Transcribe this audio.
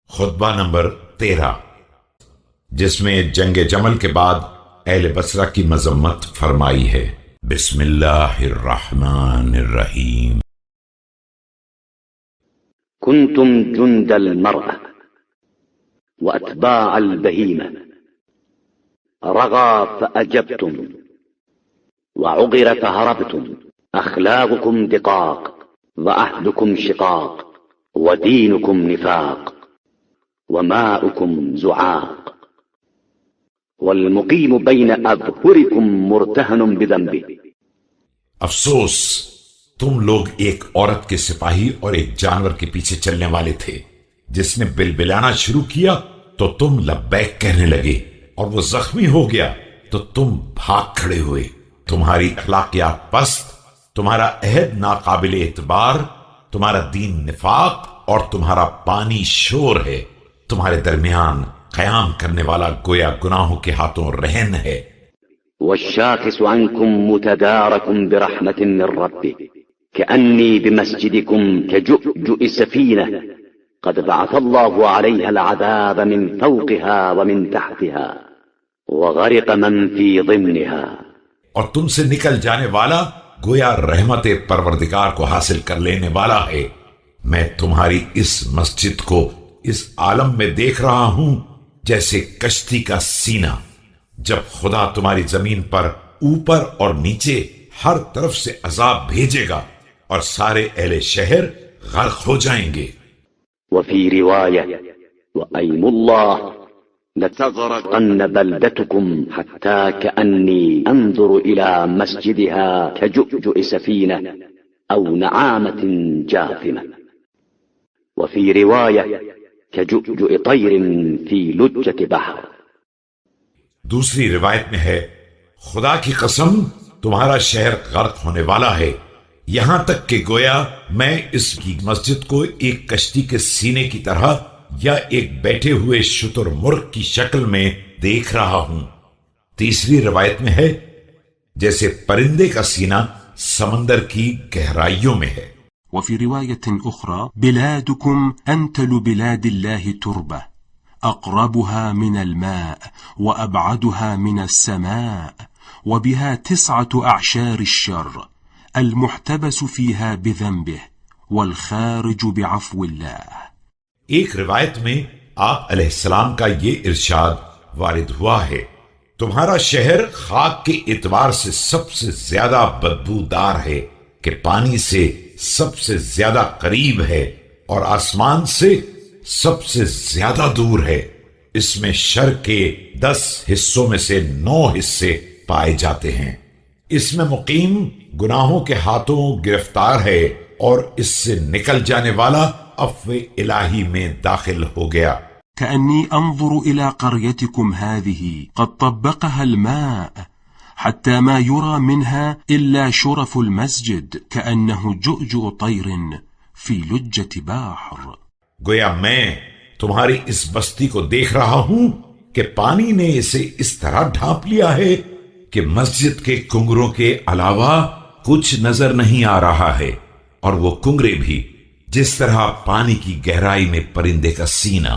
خطبہ نمبر 13، جس میں جنگ جمل کے بعد اہل بصرہ کی مذمت فرمائی ہے۔ بسم اللہ الرحمن الرحیم۔ كنتم جند المرأة وأتباع البهيمة، رغى فأجبتم وعغر فهربتم، أخلاقكم دقاق وعهدكم شقاق ودينكم نفاق وماؤكم زعاق، والمقيم بين أظهركم مرتهن بذنبه۔ افسوس، تم لوگ ایک عورت کے سپاہی اور ایک جانور کے پیچھے چلنے والے تھے۔ جس نے بلبلانا شروع کیا تو تم لبیک کہنے لگے، اور وہ زخمی ہو گیا تو تم بھاگ کھڑے ہوئے۔ تمہاری اخلاقیات پست، تمہارا عہد ناقابل اعتبار، تمہارا دین نفاق اور تمہارا پانی شور ہے۔ تمہارے درمیان قیام کرنے والا گویا گناہوں کے ہاتھوں رہن ہے۔ والشاخص عنكم متدارك برحمة من ربه، كأني بمسجدكم كجؤجؤ سفينة قد بعث الله عليها العذاب من فوقها ومن تحتها وغرق من في ضمنها۔ اور تم سے نکل جانے والا گویا رحمت پروردگار کو حاصل کر لینے والا ہے۔ میں تمہاری اس مسجد کو اس عالم میں دیکھ رہا ہوں جیسے کشتی کا سینہ، جب خدا تمہاری زمین پر اوپر اور نیچے ہر طرف سے عذاب بھیجے گا اور سارے اہل شہر غرق ہو جائیں گے۔ وفي رواية وأيم الله لتغرقن بلدتكم حتى كأني أنظر إلى مسجدها كجؤجؤ سفينة أو نعامة جاثمة، وفي رواية كجؤجؤ طير في لجة بحر۔ دوسری روایت میں ہے، خدا کی قسم تمہارا شہر غرق ہونے والا ہے، یہاں تک کہ گویا میں اس کی مسجد کو ایک کشتی کے سینے کی طرح یا ایک بیٹھے ہوئے شتر مرغ کی شکل میں دیکھ رہا ہوں۔ تیسری روایت میں ہے، جیسے پرندے کا سینہ سمندر کی گہرائیوں میں ہے۔ وفي رواية أخرى بلادكم أنتل بلاد الله تربة، أقربها من الماء وأبعدها من السماء، وبها 9 أعشار الشر، المحتبس فيها بذنبه والخارج بعفو الله۔ ایک روایت میں آپ علیہ السلام کا یہ ارشاد وارد ہوا ہے، تمہارا شہر خاک کے اعتبار سے سب سے زیادہ بدبودار ہے کہ پانی سے سب سے زیادہ قریب ہے اور آسمان سے سب سے زیادہ دور ہے۔ اس میں شر کے 10 حصوں میں سے 9 حصے پائے جاتے ہیں۔ اس میں مقیم گناہوں کے ہاتھوں گرفتار ہے اور اس سے نکل جانے والا عفو الہی میں داخل ہو گیا۔ كأني أنظر إلى قريتكم هذه قد طبقها الماء حتى ما يرى منها إلا شرف المسجد كأنه جؤجؤ طير في لجة بحر۔ گویا میں تمہاری اس بستی کو دیکھ رہا ہوں کہ پانی نے اسے اس طرح ڈھانپ لیا ہے کہ مسجد کے کنگروں کے علاوہ کچھ نظر نہیں آ رہا ہے، اور وہ کنگرے بھی جس طرح پانی کی گہرائی میں پرندے کا سینہ۔